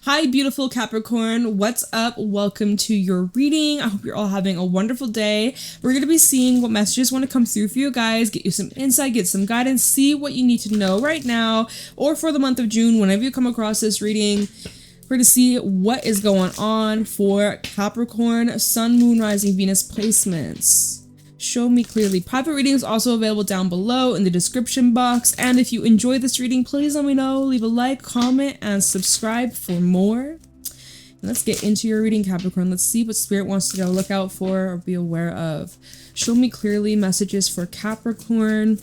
Hi, beautiful Capricorn. What's up? Welcome to your reading. I hope you're all having a wonderful day. We're going to be seeing what messages want to come through for you guys, get you some insight, get some guidance, see what you need to know right now or for the month of June, whenever you come across this reading. We're going to see what is going on for Capricorn, Sun, Moon, Rising, Venus placements. Show me clearly. Private readings also available down below in the description box. And if you enjoy this reading, please let me know. Leave a like, comment, and subscribe for more. And let's get into your reading, Capricorn. Let's see what Spirit wants you to look out for or be aware of. Show me clearly messages for Capricorn.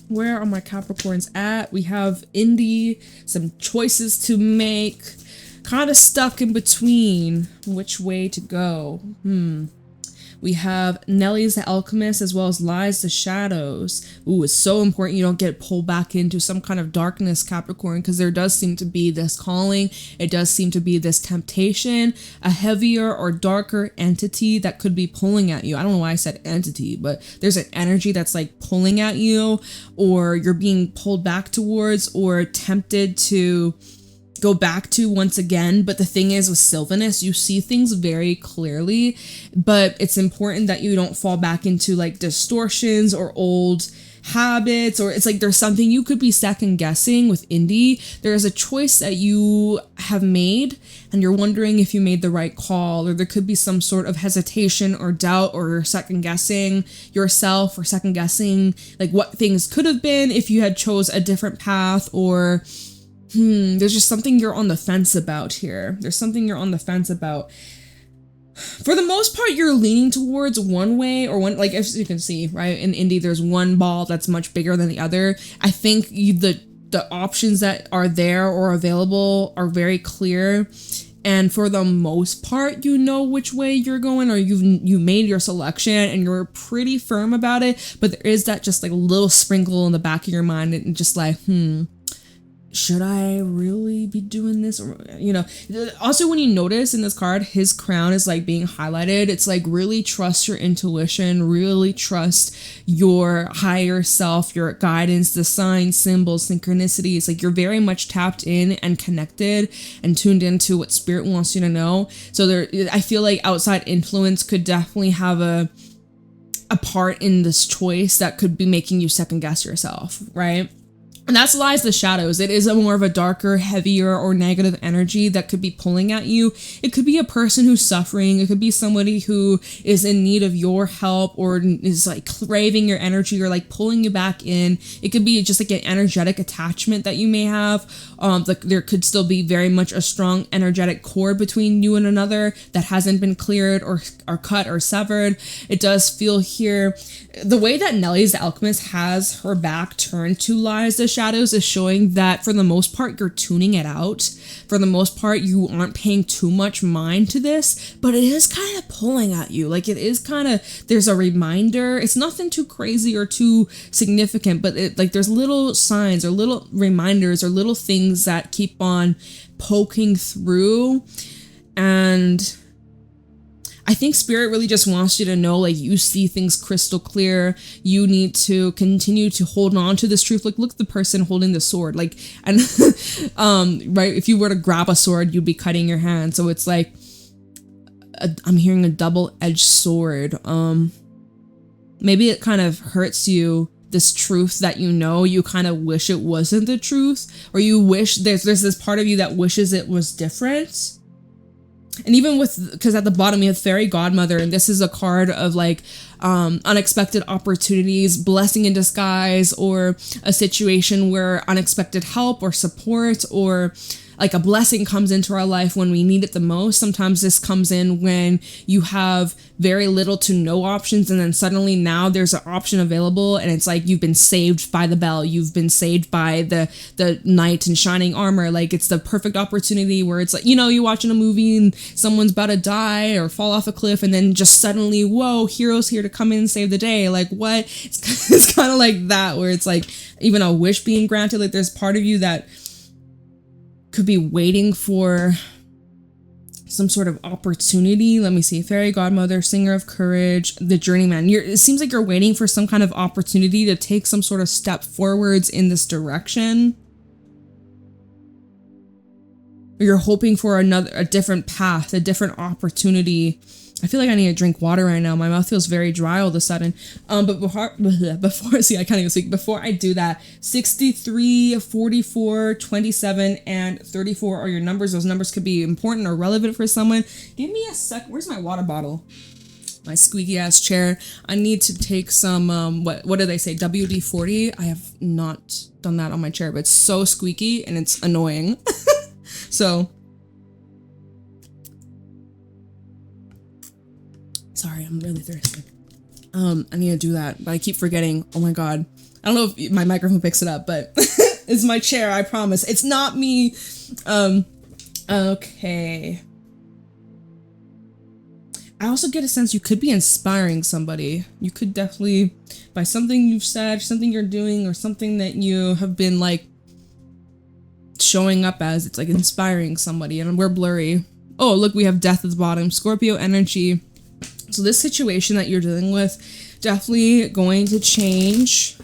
Where are my Capricorns at? We have indie, some choices to make. Kind of stuck in between which way to go. We have Nelly's the Alchemist as well as Lies the Shadows. Ooh, it's so important you don't get pulled back into some kind of darkness, Capricorn, because there does seem to be this calling. It does seem to be this temptation, a heavier or darker entity that could be pulling at you. I don't know why I said entity, but there's an energy that's like pulling at you, or you're being pulled back towards or tempted to go back to once again. But the thing is, with Sylvanus, you see things very clearly, but it's important that you don't fall back into like distortions or old habits, or it's like there's something you could be second guessing with Indy. There is a choice that you have made and you're wondering if you made the right call, or there could be some sort of hesitation or doubt, or second guessing yourself, or second guessing like what things could have been if you had chose a different path, or there's just something you're on the fence about here. There's something you're on the fence about. For the most part, you're leaning towards one way or one, like as you can see, right? In Indy, there's one ball that's much bigger than the other. I think the options that are there or available are very clear. And for the most part, you know which way you're going, or you made your selection and you're pretty firm about it. But there is that just like little sprinkle in the back of your mind and just like, should I really be doing this? Or, you know, also when you notice in this card, his crown is like being highlighted. It's like really trust your intuition, really trust your higher self, your guidance, the signs, symbols, synchronicities. Like you're very much tapped in and connected and tuned into what Spirit wants you to know. So there, I feel like outside influence could definitely have a part in this choice that could be making you second guess yourself, right? And that's Lies the Shadows. It is a more of a darker, heavier, or negative energy that could be pulling at you. It could be a person who's suffering. It could be somebody who is in need of your help, or is like craving your energy, or like pulling you back in. It could be just like an energetic attachment that you may have. Like there could still be very much a strong energetic cord between you and another that hasn't been cleared or cut or severed. It does feel here, the way that Nelly's the Alchemist has her back turned to Lies the Shadows is showing that for the most part you're tuning it out. For the most part you aren't paying too much mind to this, but it is kind of pulling at you. Like it is kind of, there's a reminder. It's nothing too crazy or too significant, but it, like there's little signs or little reminders or little things that keep on poking through. And I think Spirit really just wants you to know, like, you see things crystal clear. You need to continue to hold on to this truth. Like, look at the person holding the sword. Like, and right, if you were to grab a sword, you'd be cutting your hand. So it's like, I'm hearing a double-edged sword. Maybe it kind of hurts you, this truth that you know, you kind of wish it wasn't the truth, or you wish there's this part of you that wishes it was different. And even with, because at the bottom you have Fairy Godmother, and this is a card of like unexpected opportunities, blessing in disguise, or a situation where unexpected help or support or like a blessing comes into our life when we need it the most. Sometimes this comes in when you have very little to no options, and then suddenly now there's an option available, and it's like you've been saved by the bell, you've been saved by the knight in shining armor. Like it's the perfect opportunity where it's like, you know, you're watching a movie and someone's about to die or fall off a cliff, and then just suddenly, whoa, hero's here to come in and save the day. Like what? It's kind of like that, where it's like even a wish being granted. Like there's part of you that could be waiting for some sort of opportunity. Let me see. Fairy Godmother, Singer of Courage, the Journeyman. It seems like you're waiting for some kind of opportunity to take some sort of step forwards in this direction. you're hoping for a different path, a different opportunity. I feel like I need to drink water right now. My mouth feels very dry all of a sudden. But before, see, I can't even speak. Before I do that, 63, 44, 27, and 34 are your numbers. Those numbers could be important or relevant for someone. Give me a sec. Where's my water bottle? My squeaky ass chair. I need to take some, what do they say? WD-40. I have not done that on my chair, but it's so squeaky and it's annoying. So, sorry, I'm really thirsty. I need to do that, but I keep forgetting. Oh my God. I don't know if my microphone picks it up, but it's my chair, I promise. It's not me. Okay. I also get a sense you could be inspiring somebody. You could definitely, by something you've said, something you're doing, or something that you have been like showing up as, it's like inspiring somebody. And we're blurry. Oh, look, we have death at the bottom. Scorpio energy. So this situation that you're dealing with, definitely going to change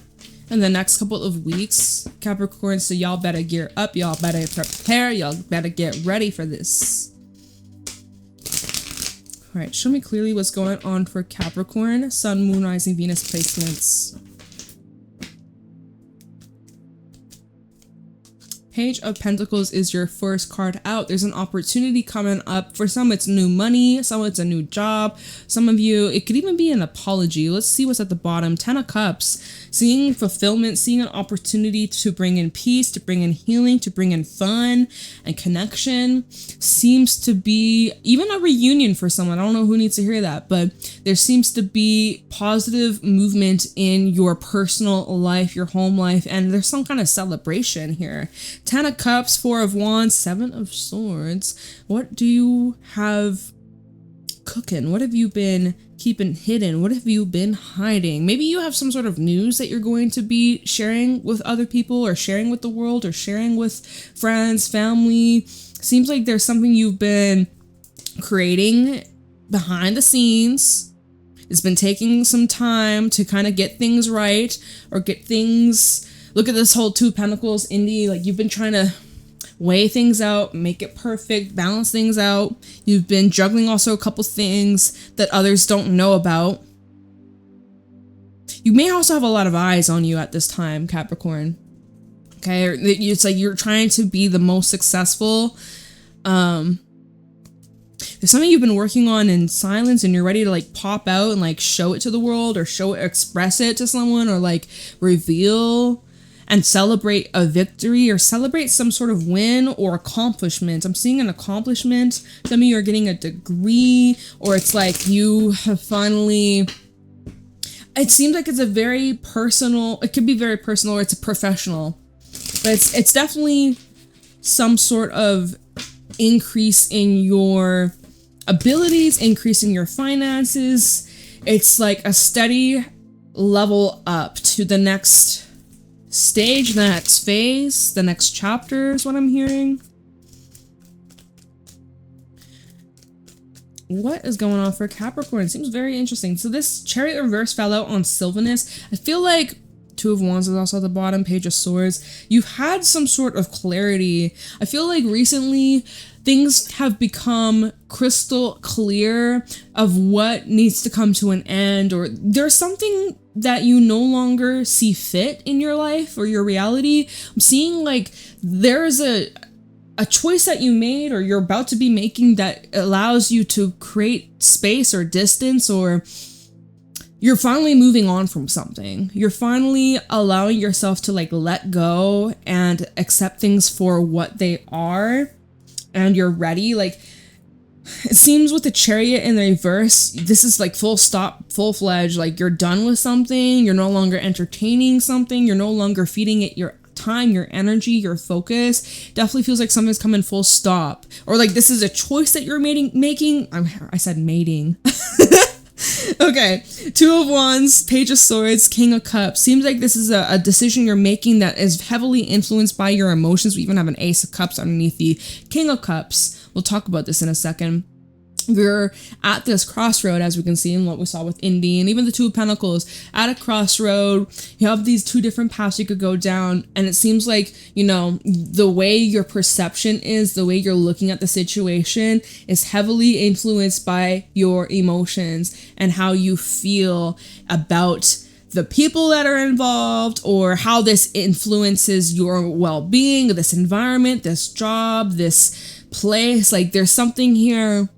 in the next couple of weeks, Capricorn. So y'all better gear up. Y'all better prepare. Y'all better get ready for this. All right, show me clearly what's going on for Capricorn. Sun, Moon, Rising, Venus placements. Page of Pentacles is your first card out. There's an opportunity coming up. For some, it's new money. Some, it's a new job. Some of you, it could even be an apology. Let's see what's at the bottom. 10 of Cups. Seeing fulfillment, seeing an opportunity to bring in peace, to bring in healing, to bring in fun and connection. Seems to be even a reunion for someone. I don't know who needs to hear that, but there seems to be positive movement in your personal life, your home life, and there's some kind of celebration here. 10 of Cups, 4 of Wands, 7 of Swords. What do you have cooking? What have you been keeping hidden? What have you been hiding? Maybe you have some sort of news that you're going to be sharing with other people, or sharing with the world, or sharing with friends, family. Seems like there's something you've been creating behind the scenes. It's been taking some time to kind of get things right, or get things... Look at this whole 2 of Pentacles, Indie. Like, you've been trying to weigh things out, make it perfect, balance things out. You've been juggling also a couple things that others don't know about. You may also have a lot of eyes on you at this time, Capricorn. Okay, it's like you're trying to be the most successful. There's something you've been working on in silence, and you're ready to like pop out and like show it to the world, or express it to someone, or like reveal and celebrate a victory, or celebrate some sort of win or accomplishment. I'm seeing an accomplishment. Some of you are getting a degree, or it's like you have finally... It seems like it's a very personal... It could be very personal, or it's a professional. But it's definitely some sort of increase in your abilities, increase in your finances. It's like a steady level up to the next stage, the next phase, the next chapter is what I'm hearing. What is going on for Capricorn? Seems very interesting. So this Chariot reverse fell out on Sylvanus. I feel like 2 of Wands is also at the bottom, Page of Swords. You've had some sort of clarity. I feel like recently things have become crystal clear of what needs to come to an end, or there's something that you no longer see fit in your life or your reality. I'm seeing like there's a choice that you made, or you're about to be making, that allows you to create space or distance, or you're finally moving on from something. You're finally allowing yourself to like let go and accept things for what they are, and you're ready. Like, it seems with the Chariot in the reverse, this is like full stop, full-fledged, like you're done with something, you're no longer entertaining something, you're no longer feeding it your time, your energy, your focus. Definitely feels like something's coming full stop. Or like this is a choice that you're making. I said mating. Okay, 2 of Wands, Page of Swords, King of Cups. Seems like this is a decision you're making that is heavily influenced by your emotions. We even have an Ace of Cups underneath the King of Cups. We'll talk about this in a second. You're at this crossroad, as we can see in what we saw with Indy and even the Two of Pentacles. At a crossroad, you have these two different paths you could go down, and it seems like, you know, the way your perception is, the way you're looking at the situation is heavily influenced by your emotions and how you feel about the people that are involved, or how this influences your well-being, this environment, this job, this place. Like, there's something here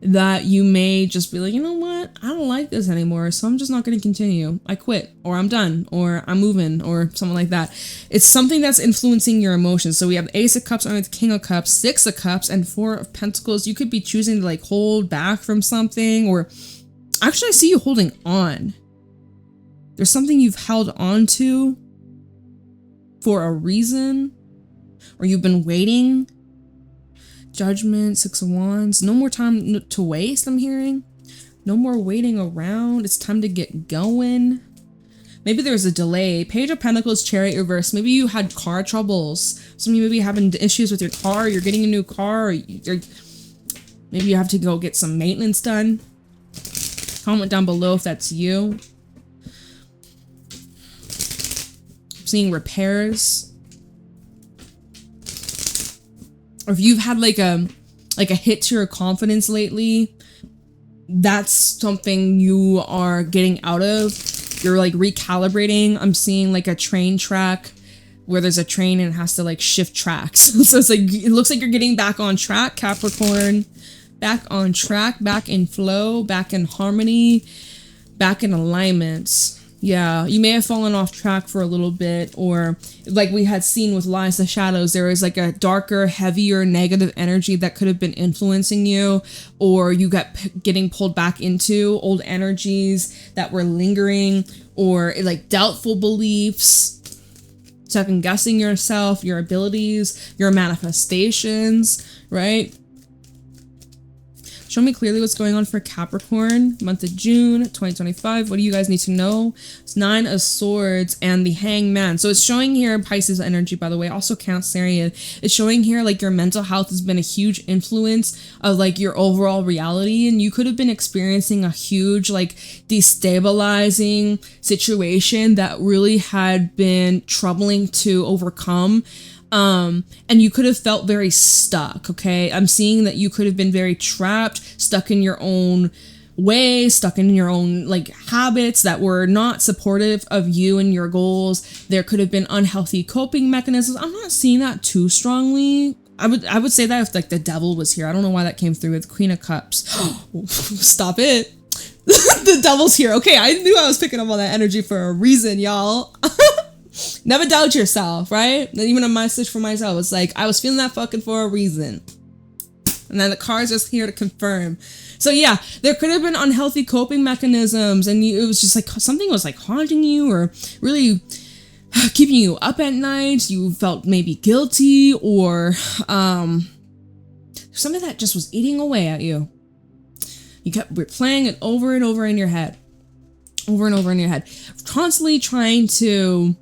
that you may just be like, you know what, I don't like this anymore, so I'm just not going to continue. I quit, or I'm done, or I'm moving, or something like that. It's something that's influencing your emotions. So we have the Ace of Cups on the King of Cups, Six of Cups, and Four of Pentacles. You could be choosing to like hold back from something, or actually I see you holding on. There's something you've held on to for a reason, or you've been waiting. Judgment, Six of Wands. No more time to waste, I'm hearing. No more waiting around. It's time to get going. Maybe there's a delay. Page of Pentacles, Chariot reverse. Maybe you had car troubles. Some of you maybe having issues with your car. You're getting a new car. Or maybe you have to go get some maintenance done. Comment down below if that's you. I'm seeing repairs. Or if you've had like a hit to your confidence lately, that's something you are getting out of. You're like recalibrating. I'm seeing like a train track where there's a train and it has to like shift tracks. So it's like, it looks like you're getting back on track, Capricorn. Back on track, back in flow, back in harmony, back in alignment. Yeah, you may have fallen off track for a little bit, or like we had seen with Lies of Shadows, there was like a darker, heavier, negative energy that could have been influencing you, or you got getting pulled back into old energies that were lingering, or like doubtful beliefs, second guessing yourself, your abilities, your manifestations, right? Show me clearly what's going on for Capricorn, month of June, 2025. What do you guys need to know? It's Nine of Swords and the Hangman. So it's showing here Pisces energy, by the way, also Cancerian. It's showing here like your mental health has been a huge influence of like your overall reality, and you could have been experiencing a huge like destabilizing situation that really had been troubling to overcome. And you could have felt very stuck, okay? I'm seeing that you could have been very trapped, stuck in your own way, stuck in your own like habits that were not supportive of you and your goals. There could have been unhealthy coping mechanisms. I'm not seeing that too strongly. I would say that if like the devil was here. I don't know why that came through with Queen of Cups. Stop it. The devil's here. Okay, I knew I was picking up on that energy for a reason, y'all. Never doubt yourself, right? And even a message for myself. It's like, I was feeling that fucking for a reason. And then the card's just here to confirm. So yeah, there could have been unhealthy coping mechanisms, and it was just like something was like haunting you or really keeping you up at night. You felt maybe guilty, or something that just was eating away at you. You kept replaying it over and over in your head. Over and over in your head. Constantly trying to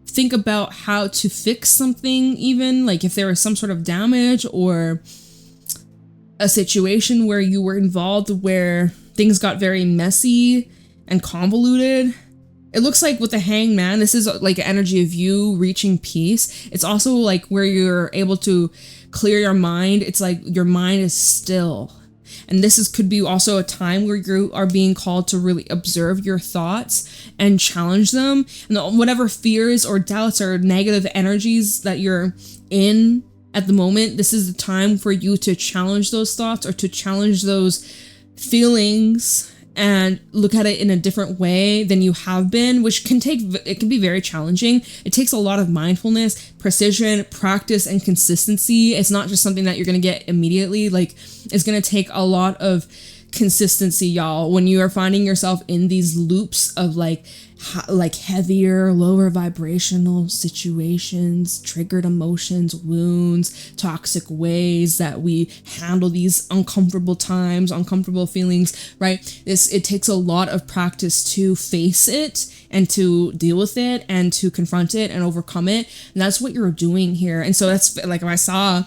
think about how to fix something, even like if there was some sort of damage or a situation where you were involved where things got very messy and convoluted. It looks like with the Hangman, this is like an energy of you reaching peace. It's also like where you're able to clear your mind. It's like your mind is still. And this could be also a time where you are being called to really observe your thoughts and challenge them. And whatever fears or doubts or negative energies that you're in at the moment, this is the time for you to challenge those thoughts or to challenge those feelings and look at it in a different way than you have been, which can be very challenging. It takes a lot of mindfulness, precision, practice, and consistency. It's not just something that you're going to get immediately. Like, it's going to take a lot of consistency, y'all, when you are finding yourself in these loops of like heavier, lower vibrational situations, triggered emotions, wounds, toxic ways that we handle these uncomfortable times, uncomfortable feelings, right? It takes a lot of practice to face it and to deal with it and to confront it and overcome it. And that's what you're doing here. And so that's like, I saw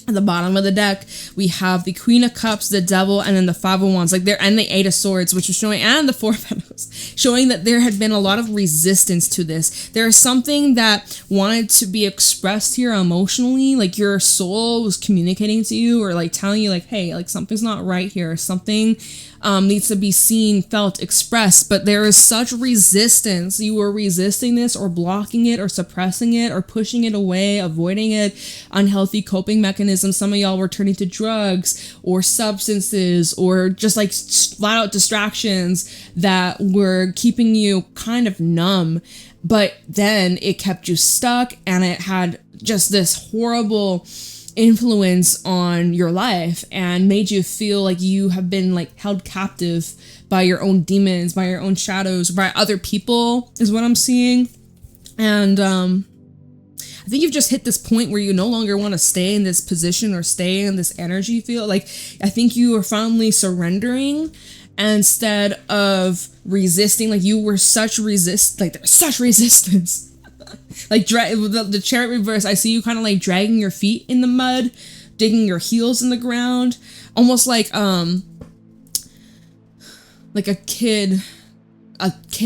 At the bottom of the deck, we have the Queen of Cups, the Devil, and then the Five of Wands. Like there, and the Eight of Swords, which is showing, and the Four of Pentacles, showing that there had been a lot of resistance to this. There is something that wanted to be expressed here emotionally, like your soul was communicating to you, or like telling you, like, hey, like something's not right here. Something needs to be seen, felt, expressed, but there is such resistance. You were resisting this, or blocking it, or suppressing it, or pushing it away, avoiding it, unhealthy coping mechanisms. Some of y'all were turning to drugs or substances, or just like flat out distractions that were keeping you kind of numb, but then it kept you stuck, and it had just this horrible influence on your life and made you feel like you have been like held captive by your own demons, by your own shadows, by other people, is what I'm seeing. And I think you've just hit this point where you no longer want to stay in this position or stay in this energy field. Like, I think you are finally surrendering instead of resisting. Like, you were there's such resistance. Like the Chariot reverse, I see you kind of like dragging your feet in the mud, digging your heels in the ground, almost like a kid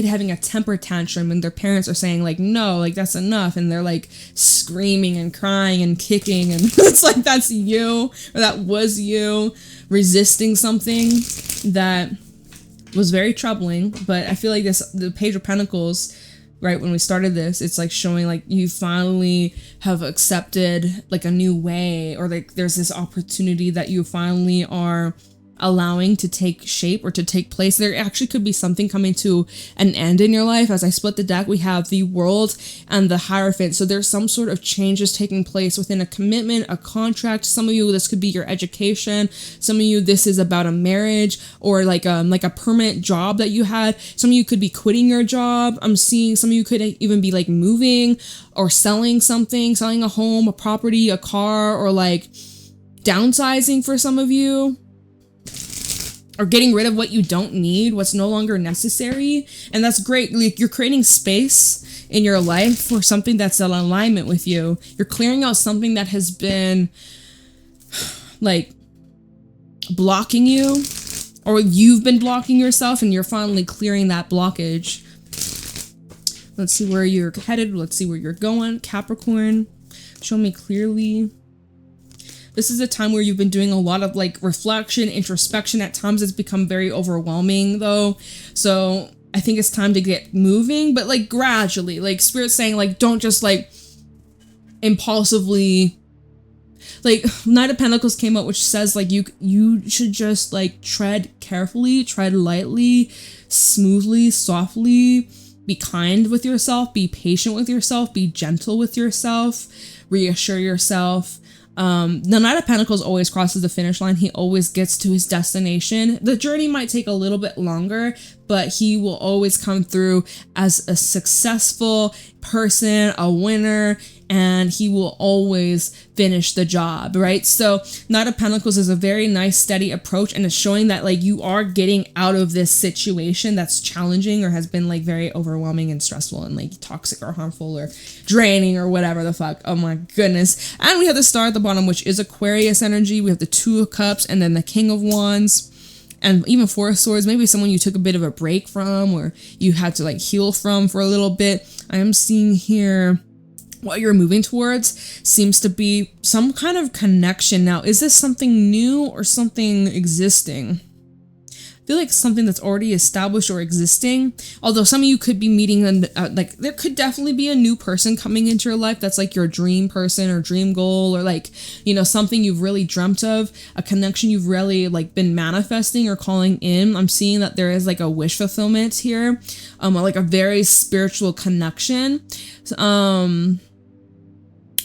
having a temper tantrum, and their parents are saying like, no, like that's enough, and they're like screaming and crying and kicking, and it's like that's you, or that was you resisting something that was very troubling. But I feel like the Page of Pentacles, right, when we started this, it's like showing like you finally have accepted like a new way, or like there's this opportunity that you finally are allowing to take shape or to take place. There actually could be something coming to an end in your life. As I split the deck, we have the World and the Hierophant. So there's some sort of changes taking place within a commitment, a contract. Some of you, this could be your education. Some of you, this is about a marriage, or like a permanent job that you had. Some of you could be quitting your job. I'm seeing some of you could even be like moving or selling something, selling a home, a property, a car, or like downsizing for some of you, or getting rid of what you don't need, what's no longer necessary. And that's great. Like, you're creating space in your life for something that's in alignment with you. You're clearing out something that has been like blocking you, or you've been blocking yourself, and you're finally clearing that blockage. Let's see where you're headed. Let's see where you're going. Capricorn, show me clearly. This is a time where you've been doing a lot of like reflection, introspection. At times it's become very overwhelming though. So I think it's time to get moving, but like gradually, like Spirit's saying, like, don't just like impulsively, like Knight of Pentacles came out, which says like you should just like tread carefully, tread lightly, smoothly, softly, be kind with yourself, be patient with yourself, be gentle with yourself, reassure yourself. The Knight of Pentacles always crosses the finish line. He always gets to his destination. The journey might take a little bit longer, but he will always come through as a successful person, a winner, and he will always finish the job, right? So Knight of Pentacles is a very nice, steady approach, and it's showing that like you are getting out of this situation that's challenging or has been like very overwhelming and stressful and like toxic or harmful or draining or whatever the fuck. Oh my goodness. And we have the Star at the bottom, which is Aquarius energy. We have the Two of Cups, and then the King of Wands, and even Four of Swords. Maybe someone you took a bit of a break from, or you had to like heal from for a little bit. I am seeing here what you're moving towards seems to be some kind of connection. Now, is this something new or something existing? I feel like something that's already established or existing. Although some of you could be meeting, like there could definitely be a new person coming into your life that's like your dream person or dream goal, or like, you know, something you've really dreamt of, a connection you've really like been manifesting or calling in. I'm seeing that there is like a wish fulfillment here, like a very spiritual connection.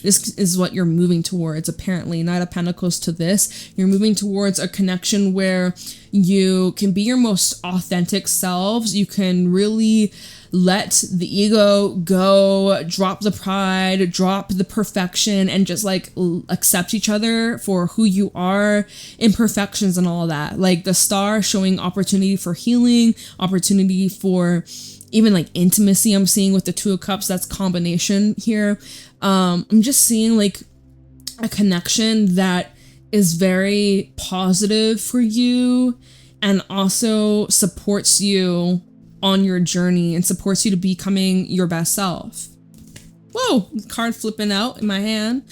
This is what you're moving towards, apparently. Knight of Pentacles to this. You're moving towards a connection where you can be your most authentic selves. You can really let the ego go, drop the pride, drop the perfection, and just like accept each other for who you are, imperfections and all of that. Like the Star showing opportunity for healing, opportunity for even like intimacy. I'm seeing with the Two of Cups, that's combination here. I'm just seeing like a connection that is very positive for you and also supports you on your journey and supports you to becoming your best self. Whoa, card flipping out in my hand.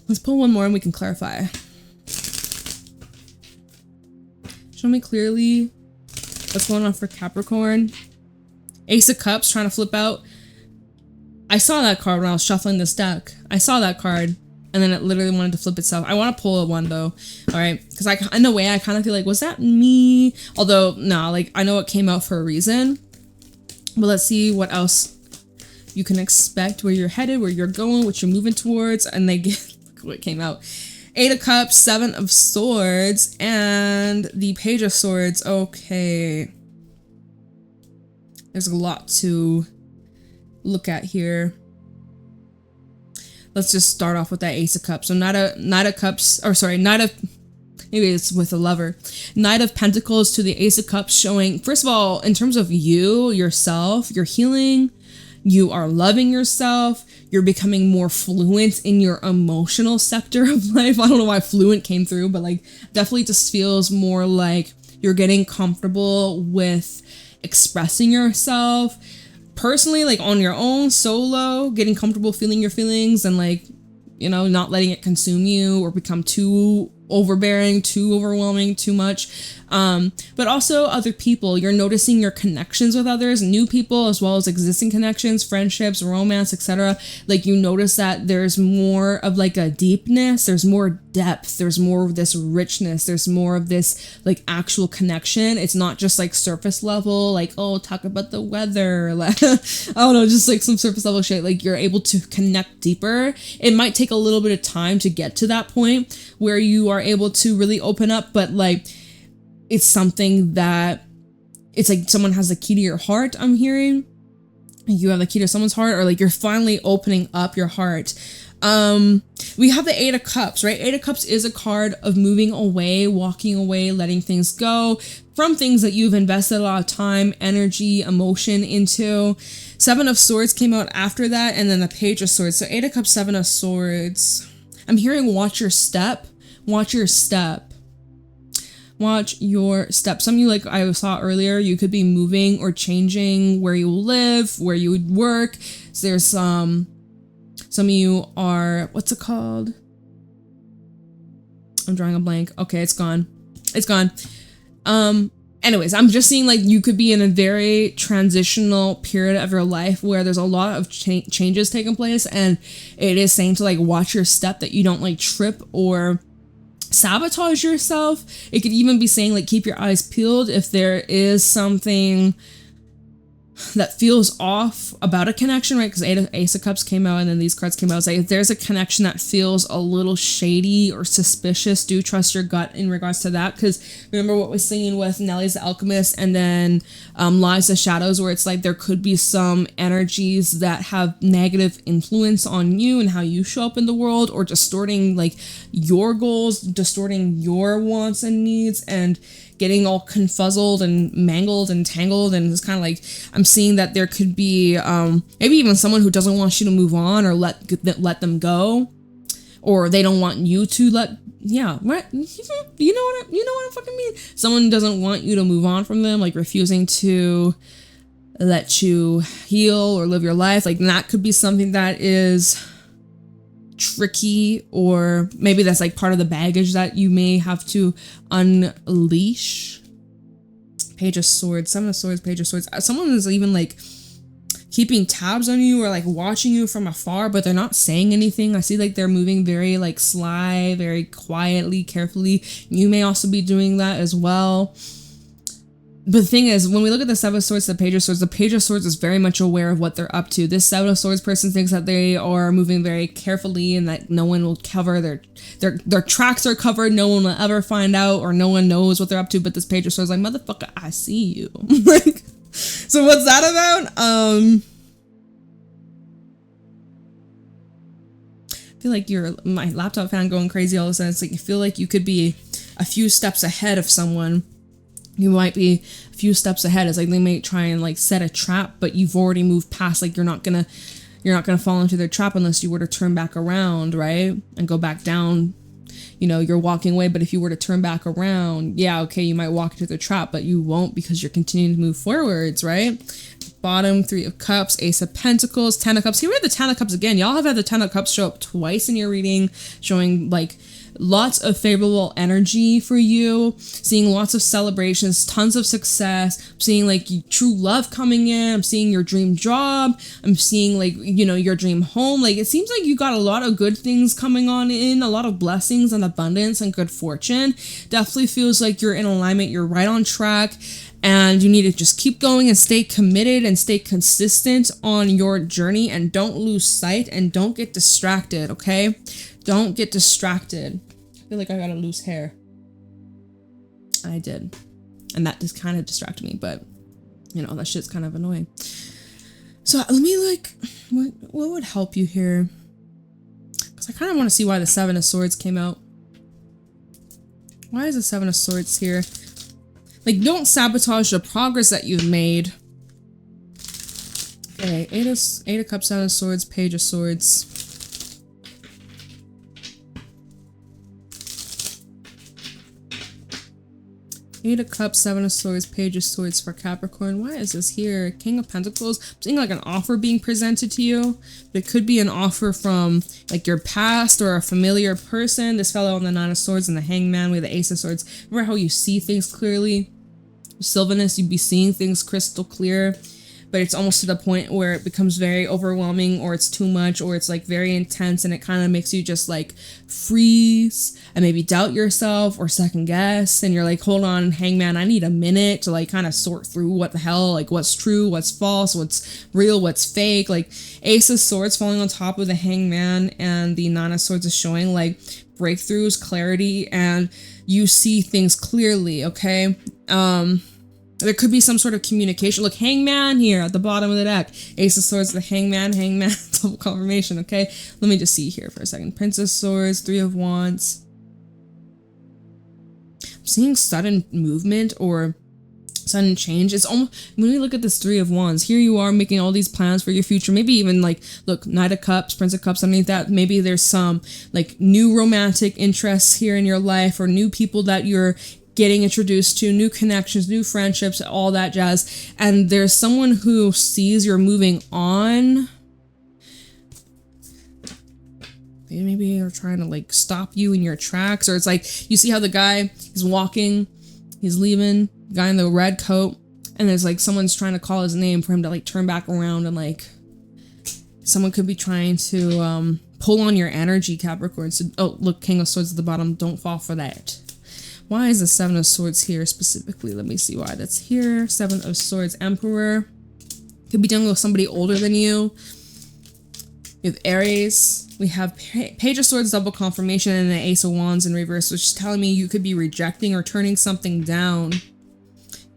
Let's pull one more and we can clarify. Show me clearly what's going on for Capricorn. Ace of Cups trying to flip out. I saw that card when I was shuffling this deck. I saw that card and then it literally wanted to flip itself. I want to pull a one though. All right. Because in a way, I kind of feel like, was that me? Although, no, like I know it came out for a reason. But let's see what else you can expect, where you're headed, where you're going, what you're moving towards. And they get, look what came out. 8 of Cups, 7 of Swords, and the Page of Swords. Okay. There's a lot to look at here. Let's just start off with that Ace of Cups. So Knight of Cups, or sorry, maybe it's with a lover. Knight of Pentacles to the Ace of Cups, showing, first of all, in terms of you, yourself, you're healing, you are loving yourself, you're becoming more fluent in your emotional sector of life. I don't know why fluent came through, but like definitely just feels more like you're getting comfortable with expressing yourself. Personally, like on your own, solo, getting comfortable feeling your feelings and like, you know, not letting it consume you or become too overbearing, too overwhelming, too much. But also other people, you're noticing your connections with others, new people, as well as existing connections, friendships, romance, etc. Like you notice that there's more of like a deepness, there's more depth, there's more of this richness, there's more of this like actual connection. It's not just like surface level, like, oh, talk about the weather, like, I don't know, just like some surface level shit. Like you're able to connect deeper. It might take a little bit of time to get to that point where you are able to really open up, but like it's something that it's like someone has the key to your heart. I'm hearing you have the key to someone's heart, or like you're finally opening up your heart. We have the 8 of Cups, right? 8 of Cups is a card of moving away, walking away, letting things go from things that you've invested a lot of time, energy, emotion into. 7 of Swords came out after that, and then the Page of Swords. So 8 of Cups, 7 of Swords. I'm hearing watch your step. Watch your step. Watch your step. Some of you, like I saw earlier, you could be moving or changing where you live, where you would work. So there's some of you are, what's it called? I'm drawing a blank. Okay, it's gone. It's gone. Anyways, I'm just seeing like you could be in a very transitional period of your life where there's a lot of changes taking place, and it is saying to like watch your step, that you don't like trip or sabotage yourself. It could even be saying like keep your eyes peeled if there is something that feels off about a connection, right? Because Ace of Cups came out and then these cards came out. It's like if there's a connection that feels a little shady or suspicious, do trust your gut in regards to that. Because remember what we're seeing with Nelly's the Alchemist and then Lies of Shadows, where it's like there could be some energies that have negative influence on you and how you show up in the world, or distorting like your goals, distorting your wants and needs, and getting all confuzzled and mangled and tangled. And it's kind of like I'm seeing that there could be maybe even someone who doesn't want you to move on or let them go, or they don't want you to what you know what I fucking mean. Someone doesn't want you to move on from them, like refusing to let you heal or live your life. Like that could be something that is tricky, or maybe that's like part of the baggage that you may have to unleash. Page of Swords, 7 of Swords, Page of Swords. Someone is even like keeping tabs on you or like watching you from afar, but they're not saying anything. I see like they're moving very like sly, very quietly, carefully. You may also be doing that as well. But the thing is, when we look at the 7 of Swords, the Page of Swords is very much aware of what they're up to. This 7 of Swords person thinks that they are moving very carefully and that no one will cover their tracks are covered. No one will ever find out, or no one knows what they're up to. But this Page of Swords is like, motherfucker, I see you. Like, so what's that about? I feel like my laptop fan going crazy all of a sudden. It's like you feel like you could be a few steps ahead of someone. You might be a few steps ahead. It's like they may try and like set a trap, but you've already moved past. Like you're not gonna you're not going to fall into their trap unless you were to turn back around, right? And go back down. You know, you're walking away, but if you were to turn back around, yeah, okay, you might walk into the trap, but you won't because you're continuing to move forwards, right? Bottom, 3 of Cups, Ace of Pentacles, 10 of Cups. Here we have the 10 of Cups again. Y'all have had the 10 of Cups show up twice in your reading, showing like lots of favorable energy for you, seeing lots of celebrations, tons of success. I'm seeing like true love coming in. I'm seeing your dream job. I'm seeing like, you know, your dream home. Like it seems like you got a lot of good things coming on in, a lot of blessings and abundance and good fortune. Definitely feels like you're in alignment. You're right on track. And you need to just keep going and stay committed and stay consistent on your journey, and don't lose sight and don't get distracted, okay? Don't get distracted. I feel like I got a loose hair. I did. And that just kind of distracted me, but you know, that shit's kind of annoying. So let me like, what would help you here? Because I kind of want to see why the 7 of Swords came out. Why is the 7 of Swords here? Like, don't sabotage the progress that you've made. Okay, 8 of Cups, 7 of Swords, Page of Swords. Eight of Cups, 7 of Swords, Page of Swords for Capricorn. Why is this here? King of Pentacles. I'm seeing like an offer being presented to you. But it could be an offer from like your past or a familiar person. This fellow on the 9 of Swords and the Hangman with the Ace of Swords. Remember how you see things clearly? Sylvanus, you'd be seeing things crystal clear. But it's almost to the point where it becomes very overwhelming, or it's too much, or it's like very intense, and it kind of makes you just like freeze and maybe doubt yourself or second guess, and you're like, hold on, Hangman, I need a minute to like kind of sort through what the hell, like what's true, what's false, what's real, what's fake. Like Ace of Swords falling on top of the Hangman, and the 9 of Swords is showing like breakthroughs, clarity, and you see things clearly, okay? There could be some sort of communication. Look, Hangman here at the bottom of the deck. Ace of Swords, the Hangman, double confirmation, okay? Let me just see here for a second. Prince of Swords, 3 of Wands. I'm seeing sudden movement or sudden change. It's almost, when we look at this 3 of Wands, here you are making all these plans for your future. Maybe even like, look, Knight of Cups, Prince of Cups, underneath that. Maybe there's some like new romantic interests here in your life, or new people that you're getting introduced to, new connections, new friendships, all that jazz. And there's someone who sees you're moving on. Maybe they're trying to like stop you in your tracks, or it's like you see how the guy is walking, he's leaving, guy in the red coat, and there's like someone's trying to call his name for him to like turn back around, and like someone could be trying to pull on your energy, Capricorn. So, oh, look, King of Swords at the bottom. Don't fall for that. Why is the 7 of Swords here specifically? Let me see why that's here. 7 of Swords, Emperor. Could be dealing with somebody older than you. With Aries, we have Page of Swords, double confirmation, and the Ace of Wands in reverse, which is telling me you could be rejecting or turning something down.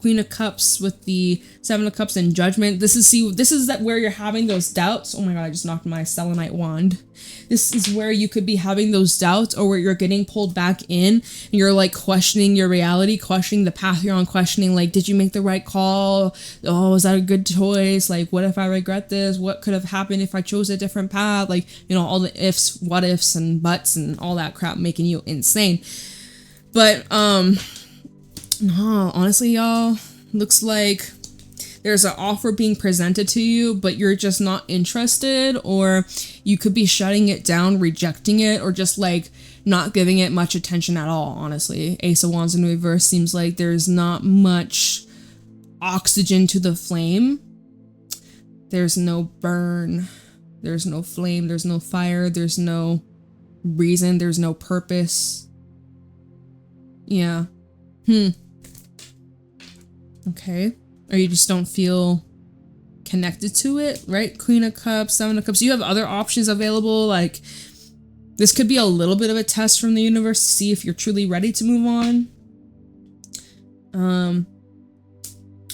Queen of Cups with the 7 of Cups and Judgment. This is that where you're having those doubts. Oh my god, I just knocked my selenite wand. This is where you could be having those doubts, or where you're getting pulled back in and you're like questioning your reality, questioning the path you're on, questioning like, did you make the right call? Oh, was that a good choice? Like, what if I regret this? What could have happened if I chose a different path? Like, you know, all the ifs, what ifs, and buts and all that crap making you insane. But no, honestly, y'all, looks like there's an offer being presented to you, but you're just not interested, or you could be shutting it down, rejecting it, or just like not giving it much attention at all, honestly. Ace of Wands in reverse seems like there's not much oxygen to the flame. There's no burn. There's no flame. There's no fire. There's no reason. There's no purpose. Yeah. Okay. Or you just don't feel connected to it, right? Queen of Cups, 7 of Cups. You have other options available. Like, this could be a little bit of a test from the universe to see if you're truly ready to move on.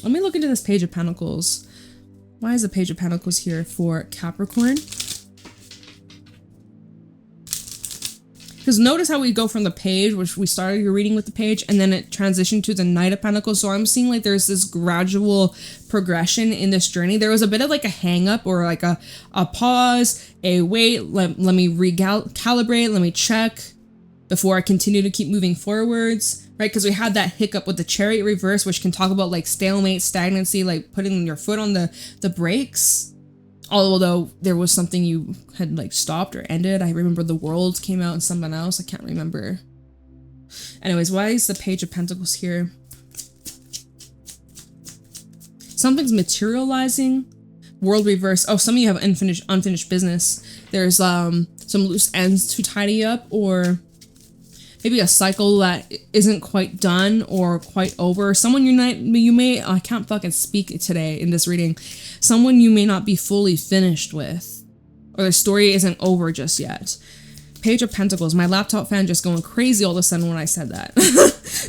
Let me look into this Page of Pentacles. Why is the Page of Pentacles here for Capricorn? Because notice how we go from the page, which we started your reading with the page, and then it transitioned to the Knight of Pentacles. So I'm seeing like there's this gradual progression in this journey. There was a bit of like a hang up or like a pause, a wait, let me recalibrate, let me check before I continue to keep moving forwards, right? Because we had that hiccup with the Chariot reverse, which can talk about like stalemate, stagnancy, like putting your foot on the brakes. Although there was something you had like stopped or ended. I remember the World came out and someone else. I can't remember. Anyways, why is the Page of Pentacles here? Something's materializing. World reverse. Oh, some of you have unfinished business. There's some loose ends to tidy up, or maybe a cycle that isn't quite done or quite over. Someone you may, I can't fucking speak today in this reading. Someone you may not be fully finished with, or their story isn't over just yet. Page of Pentacles. My laptop fan just going crazy all of a sudden when I said that.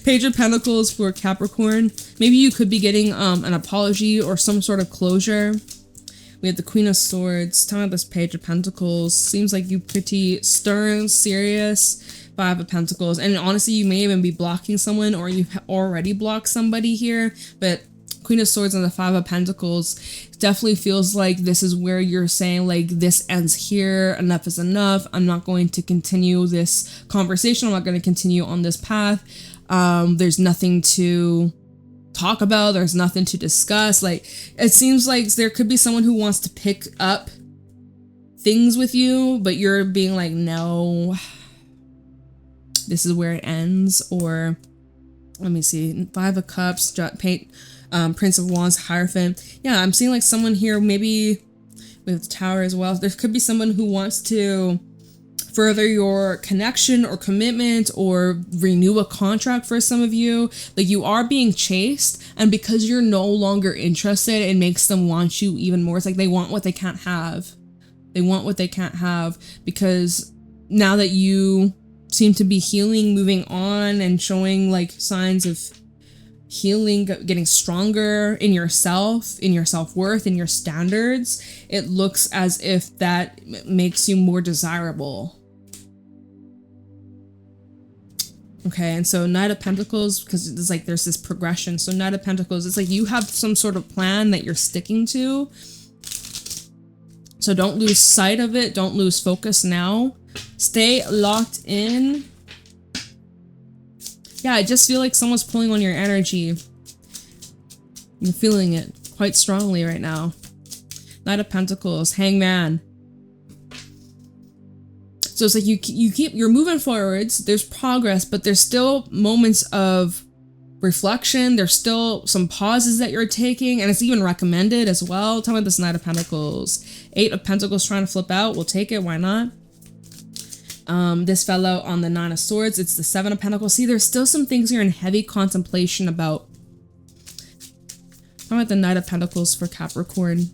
Page of Pentacles for Capricorn. Maybe you could be getting an apology or some sort of closure. We have the Queen of Swords. Tell me this Page of Pentacles. Seems like you pretty stern, serious. Five of Pentacles. And honestly, you may even be blocking someone, or you already blocked somebody here. But Queen of Swords and the Five of Pentacles definitely feels like this is where you're saying like, this ends here. Enough is enough. I'm not going to continue this conversation. I'm not going to continue on this path. There's nothing to talk about. There's nothing to discuss. Like, it seems like there could be someone who wants to pick up things with you, but you're being like, no, this is where it ends. Or let me see, Five of Cups, Prince of Wands, Hierophant. Yeah, I'm seeing like someone here, maybe with the Tower as well. There could be someone who wants to further your connection or commitment or renew a contract for some of you. Like, you are being chased, and because you're no longer interested, it makes them want you even more. It's like they want what they can't have. They want what they can't have, because now that you seem to be healing, moving on, and showing like signs of healing, getting stronger in yourself, in your self-worth, in your standards, it looks as if that makes you more desirable. Okay, and so Knight of Pentacles, because it's like there's this progression. So Knight of Pentacles, it's like you have some sort of plan that you're sticking to. So don't lose sight of it. Don't lose focus now. Stay locked in. Yeah, I just feel like someone's pulling on your energy. You're feeling it quite strongly right now. Knight of Pentacles, Hangman. So it's like you're moving forwards. There's progress, but there's still moments of reflection. There's still some pauses that you're taking, and it's even recommended as well. Tell me this Knight of Pentacles. Eight of Pentacles trying to flip out. We'll take it. Why not? This fellow on the Nine of Swords, it's the Seven of Pentacles. See, there's still some things you're in heavy contemplation about. How about the Knight of Pentacles for Capricorn?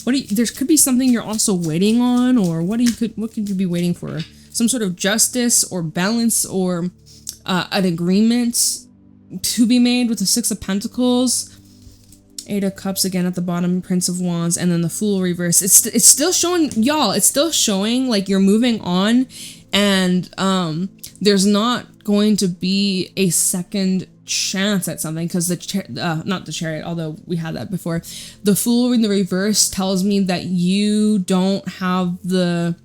There could be something you're also waiting on, or what could you be waiting for? Some sort of justice or balance, or an agreement to be made with the Six of Pentacles. Eight of Cups again at the bottom, Prince of Wands, and then the Fool reverse. It's still showing, y'all, it's still showing like you're moving on, and there's not going to be a second chance at something, because not the Chariot, although we had that before. The Fool in the reverse tells me that you don't have the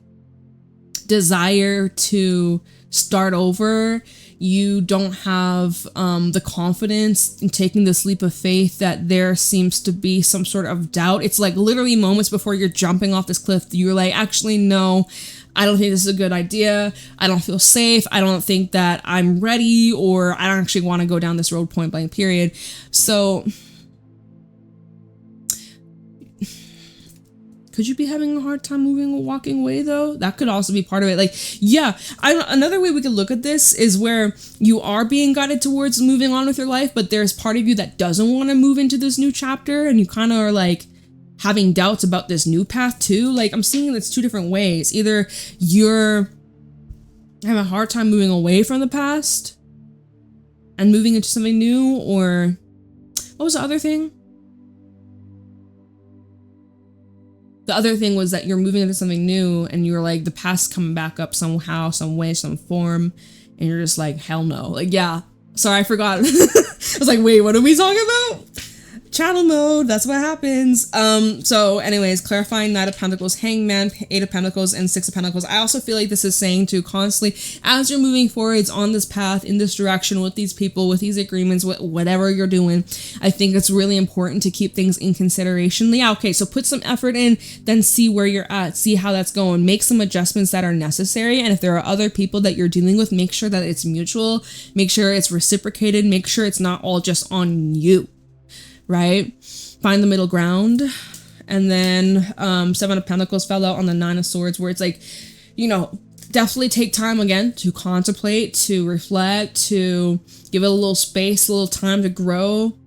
desire to start over. You don't have the confidence in taking this leap of faith, that there seems to be some sort of doubt. It's like literally moments before you're jumping off this cliff, you're like, actually, no, I don't think this is a good idea. I don't feel safe. I don't think that I'm ready, or I don't actually want to go down this road, point blank, period. So could you be having a hard time walking away though? That could also be part of it. Like, yeah, another way we could look at this is where you are being guided towards moving on with your life, but there's part of you that doesn't want to move into this new chapter, and you kind of are like having doubts about this new path too. Like, I'm seeing it's two different ways. Either you're having a hard time moving away from the past and moving into something new, or what was the other thing? the other thing was that you're moving into something new and you're like, the past coming back up somehow, some way, some form. And you're just like, hell no. Like, yeah. Sorry, I forgot. I was like, wait, what are we talking about? Channel mode, that's what happens. So anyways, clarifying Knight of Pentacles, Hangman, Eight of Pentacles, and Six of Pentacles. I also feel like this is saying to constantly, as you're moving forwards on this path, in this direction, with these people, with these agreements, with whatever you're doing, I think it's really important to keep things in consideration. Yeah, okay, so put some effort in, then see where you're at, see how that's going, make some adjustments that are necessary. And if there are other people that you're dealing with, make sure that it's mutual, make sure it's reciprocated, make sure it's not all just on you. Right? Find the middle ground. And then Seven of Pentacles fell out on the Nine of Swords, where it's like, you know, definitely take time again to contemplate, to reflect, to give it a little space, a little time to grow,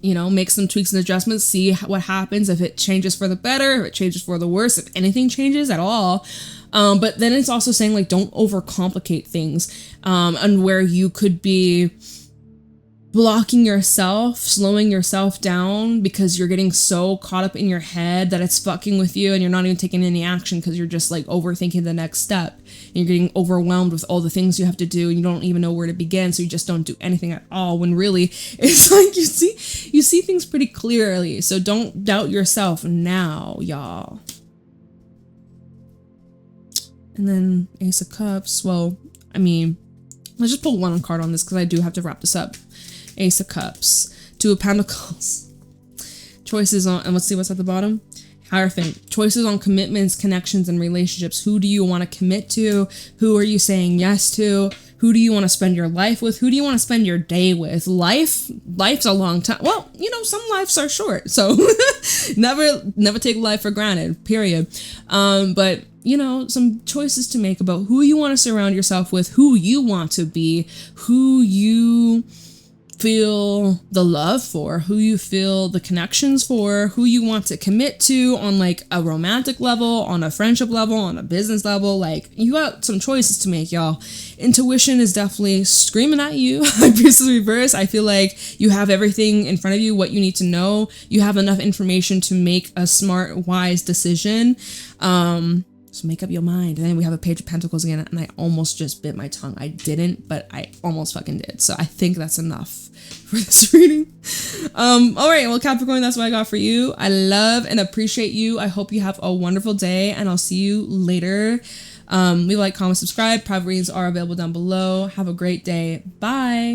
you know, make some tweaks and adjustments, see what happens, if it changes for the better, if it changes for the worse, if anything changes at all. But then it's also saying, like, don't overcomplicate things, and where you could be blocking yourself, slowing yourself down because you're getting so caught up in your head that it's fucking with you and you're not even taking any action because you're just like overthinking the next step. And you're getting overwhelmed with all the things you have to do and you don't even know where to begin, so you just don't do anything at all, when really it's like you see things pretty clearly. So don't doubt yourself now, y'all. And then Ace of Cups. Well, I mean, let's just pull one card on this because I do have to wrap this up. Ace of Cups, Two of Pentacles, choices on, and let's see what's at the bottom. Hierophant, choices on commitments, connections, and relationships. Who do you want to commit to? Who are you saying yes to? Who do you want to spend your life with? Who do you want to spend your day with? Life's a long time. Well, you know, some lives are short, so never take life for granted, period. But you know, some choices to make about who you want to surround yourself with, who you want to be, who you feel the love for, who you feel the connections for, who you want to commit to on like a romantic level, on a friendship level, on a business level. Like, you got some choices to make, y'all. Intuition is definitely screaming at you. This is reverse. I feel like you have everything in front of you, what you need to know. You have enough information to make a smart, wise decision. So make up your mind. And then we have a Page of Pentacles again, and I almost just bit my tongue. I didn't, but I almost fucking did. So I think that's enough for this reading. All right, well, Capricorn, that's what I got for you. I love and appreciate you. I hope you have a wonderful day, and I'll see you later. Leave a like, comment, subscribe. Private readings are available down below. Have a great day. Bye.